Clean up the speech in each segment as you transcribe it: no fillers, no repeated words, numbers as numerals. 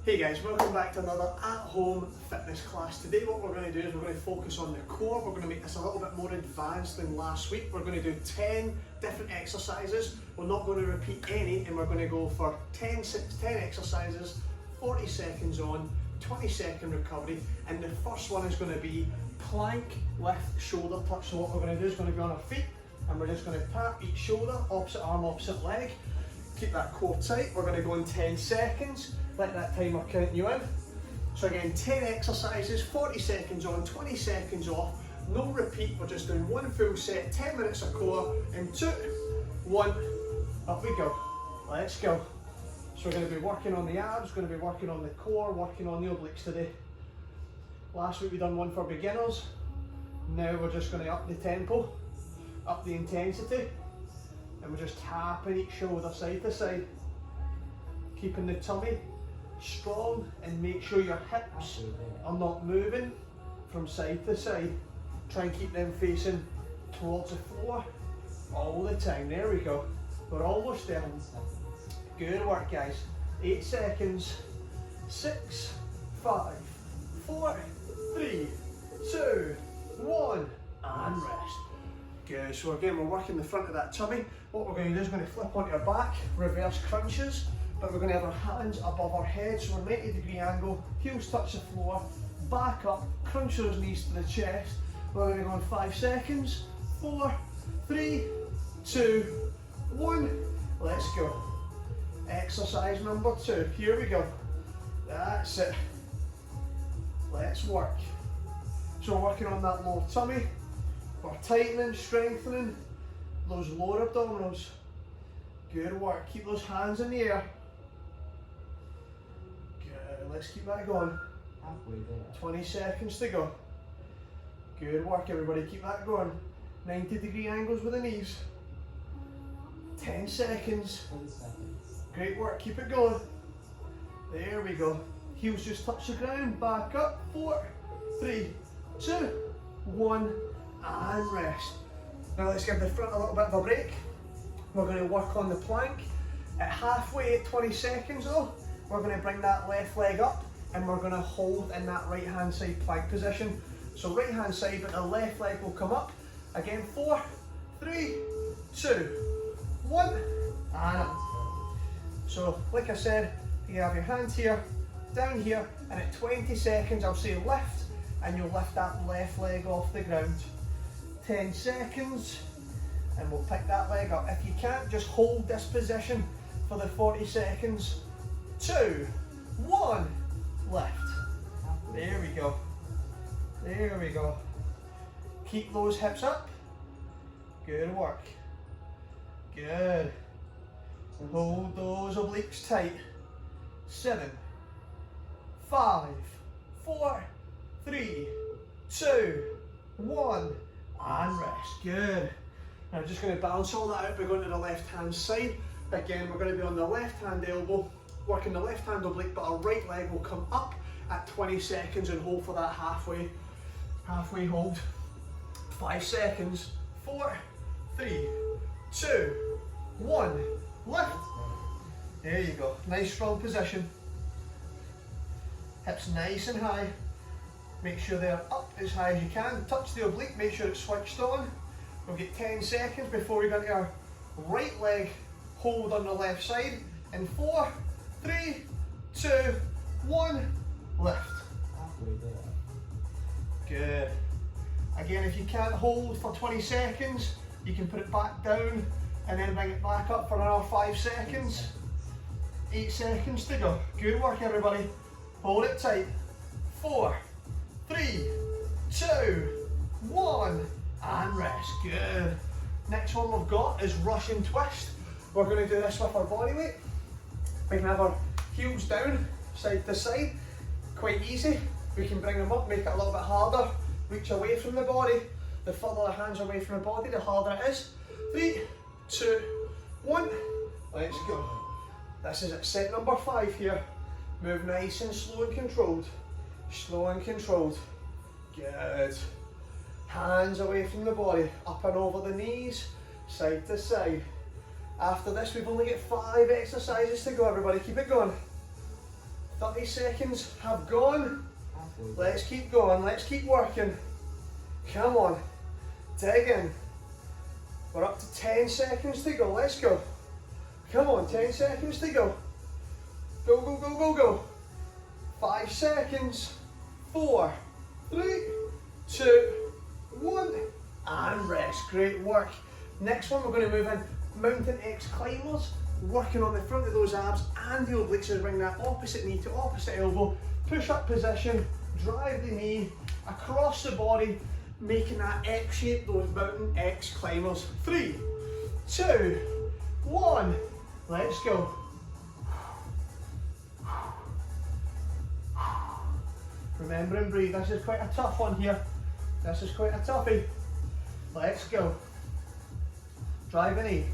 Hey guys, welcome back to another at-home fitness class. Today what we're going to do is we're going to focus on the core. We're going to make this a little bit more advanced than last week. We're going to do 10 different exercises. We're not going to repeat any, and we're going to go for 10 exercises, 40 seconds on, 20-second recovery, and the first one is going to be plank, lift, shoulder touch. So what we're going to do is going to be on our feet, and we're just going to tap each shoulder, opposite arm, opposite leg. Keep that core tight. We're going to go in 10 seconds. Let that timer count you in. So again, 10 exercises, 40 seconds on, 20 seconds off. No repeat, we're just doing one full set, 10 minutes of core, in 2, 1, up we go. Let's go. So we're going to be working on the abs, going to be working on the core, working on the obliques today. Last week we done one for beginners. Now we're just going to up the tempo, up the intensity, and we're just tapping each shoulder side to side. Keeping the tummy strong and make sure your hips are not moving from side to side. Try and keep them facing towards the floor all the time. There we go. We're almost there. Good work, guys. 8 seconds. 6, 5, 4, 3, 2, 1, and rest. Good. So again, we're working the front of that tummy. What we're going to do is we're going to flip onto our back, reverse crunches. But we're going to have our hands above our head, so we're 90-degree angle, heels touch the floor, back up, crunch those knees to the chest. We're going to go in 5 seconds, 4, 3, 2, 1, let's go. Exercise number 2, here we go. That's it. Let's work. So we're working on that lower tummy, we're tightening, strengthening those lower abdominals. Good work, keep those hands in the air. Let's keep that going. 20 seconds to go. Good work, everybody. Keep that going. 90-degree angles with the knees. 10 seconds. Great work. Keep it going. There we go. Heels just touch the ground. Back up. 4, 3, 2, 1, and rest. Now let's give the front a little bit of a break. We're going to work on the plank. At halfway, at 20 seconds though, we're going to bring that left leg up and we're going to hold in that right hand side plank position. So right hand side, but the left leg will come up. Again, 4, 3, 2, 1, and up. So like I said, you have your hand here, down here, and at 20 seconds I'll say lift, and you'll lift that left leg off the ground. 10 seconds, and we'll pick that leg up. If you can't, just hold this position for the 40 seconds. 2, 1, lift. There we go. There we go. Keep those hips up. Good work. Good. Hold those obliques tight. 7, 5, 4, 3, 2, 1, and rest. Good. Now I'm just going to balance all that out by going to the left hand side. Again, we're going to be on the left hand elbow, working the left hand oblique, but our right leg will come up at 20 seconds and hold for that halfway hold. 5 seconds, 4, 3, 2, 1, lift. There you go, nice strong position. Hips nice and high. Make sure they're up as high as you can. Touch the oblique, make sure it's switched on. We'll get 10 seconds before we go to our right leg hold on the left side. In 4, 3, 2, 1, lift. Good. Again, if you can't hold for 20 seconds, you can put it back down and then bring it back up for another 5 seconds. 8 seconds to go. Good work, everybody. Hold it tight. 4, 3, 2, 1, and rest. Good. Next one we've got is Russian twist. We're going to do this with our body weight. We can have our heels down, side to side, quite easy. We can bring them up, make it a little bit harder, reach away from the body. The further the hands away from the body, the harder it is. 3, 2, 1, let's go. This is at set number 5 here. Move nice and slow and controlled. Slow and controlled. Good. Hands away from the body, up and over the knees, side to side. After this, we've only got 5 exercises to go, everybody. Keep it going. 30 seconds have gone. Let's keep going, let's keep working. Come on, dig in. We're up to 10 seconds to go, let's go. Come on, 10 seconds to go. Go, go, go, go, go. 5 seconds. 4, 3, 2, 1. And rest, great work. Next one, we're going to move in mountain X climbers, working on the front of those abs and the obliques as bring that opposite knee to opposite elbow, push up position, drive the knee across the body, making that X shape, those mountain X climbers. 3, 2, 1, let's go. Remember and breathe, this is quite a tough one here. This is quite a toughie. Let's go. Drive the knee.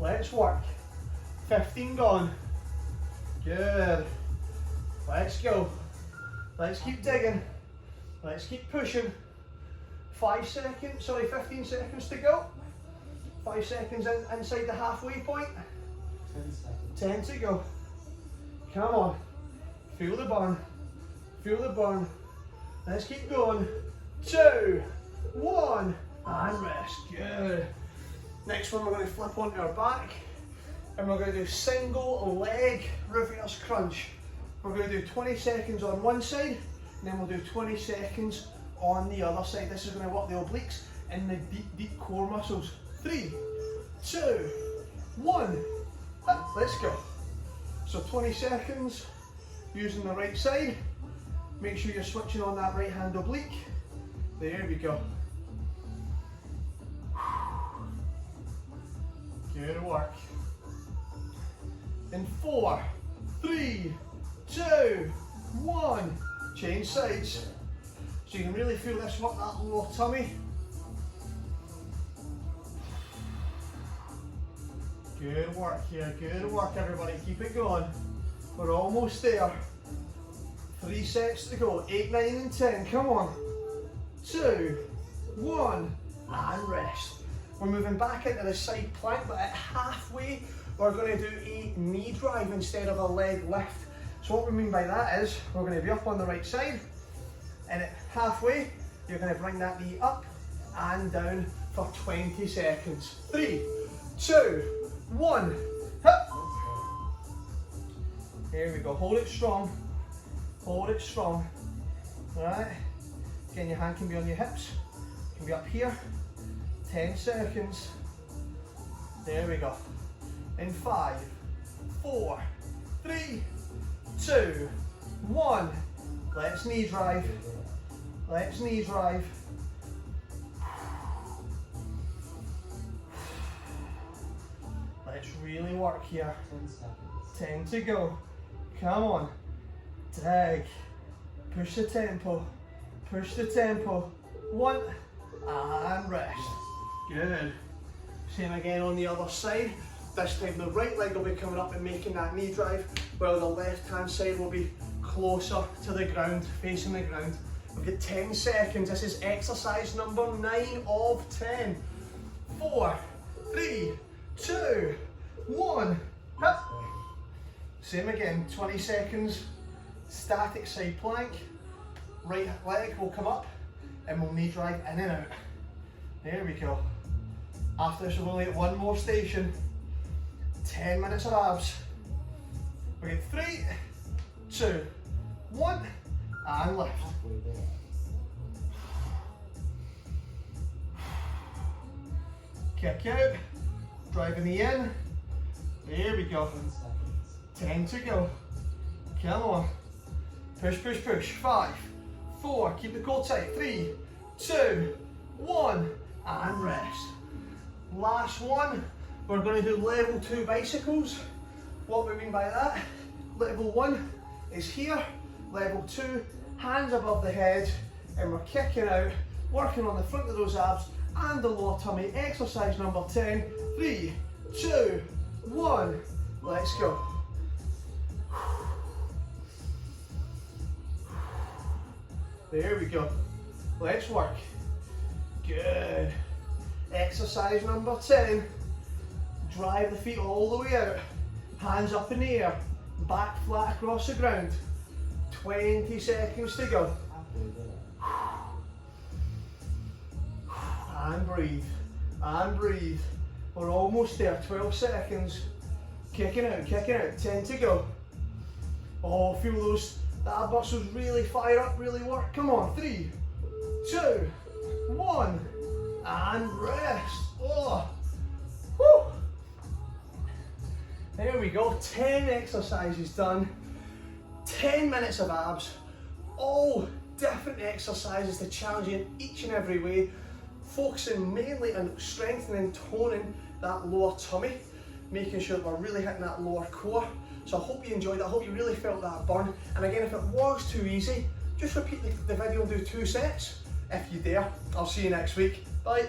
Let's work. 15 gone. Good. Let's go. Let's keep digging. Let's keep pushing. 15 seconds to go. 5 seconds inside the halfway point. 10 to go. Come on. Feel the burn. Feel the burn. Let's keep going. 2, 1, and rest. Good. Next one, we're going to flip onto our back and we're going to do single leg reverse crunch. We're going to do 20 seconds on one side and then we'll do 20 seconds on the other side. This is going to work the obliques and the deep core muscles. 3, 2, 1, let's go. So 20 seconds using the right side. Make sure you're switching on that right hand oblique. There we go. Good work. In 4, 3, 2, 1. Change sides. So you can really feel this work, that lower tummy. Good work here, good work everybody. Keep it going. We're almost there. 3 sets to go. 8, 9 and 10. Come on. 2, 1 and rest. We're moving back into the side plank, but at halfway we're going to do a knee drive instead of a leg lift. So what we mean by that is we're going to be up on the right side and at halfway you're going to bring that knee up and down for 20 seconds. 3, 2, 1. Hup. Here we go. Hold it strong. Hold it strong. Alright. Again, your hand can be on your hips. Can be up here. 10 seconds. There we go. In 5, 4, 3, 2, 1. Let's knee drive. Let's knee drive. Let's really work here. 10 to go. Come on. Dig. Push the tempo. Push the tempo. 1 and rest. Good. Same again on the other side. This time the right leg will be coming up and making that knee drive, while the left hand side will be closer to the ground, facing the ground. We've got 10 seconds. This is exercise number 9 of 10. 4, 3, 2, 1. Hup. Same again, 20 seconds. Static side plank. Right leg will come up and we'll knee drive in and out. There we go. After this we're only at one more station. 10 minutes of abs. We get 3, 2, 1 and lift. Kick out, driving the in. There we go. 10 to go. Come on. Push, push, push. 5, 4, keep the core tight. 3, 2, 1 and rest. Last one, we're going to do level 2 bicycles. What we mean by that, level 1 is here, level 2, hands above the head, and we're kicking out, working on the front of those abs and the lower tummy. Exercise number 10, 3, 2, 1, let's go. There we go. Let's work. Good. Exercise number 10. Drive the feet all the way out. Hands up in the air. back flat across the ground. 20 seconds to go. And breathe, and breathe. We're almost there, 12 seconds. Kicking out, 10 to go. Oh, feel those ab muscles really fire up, really work. Come on, 3, 2, 1, and rest. Oh, woo. There we go, 10 exercises done. 10 minutes of abs, all different exercises to challenge you in each and every way, focusing mainly on strengthening and toning that lower tummy, making sure that we're really hitting that lower core. So I hope you enjoyed that, I hope you really felt that burn. And again, if it was too easy, just repeat the video and do 2 sets if you dare. I'll see you next week. Bye.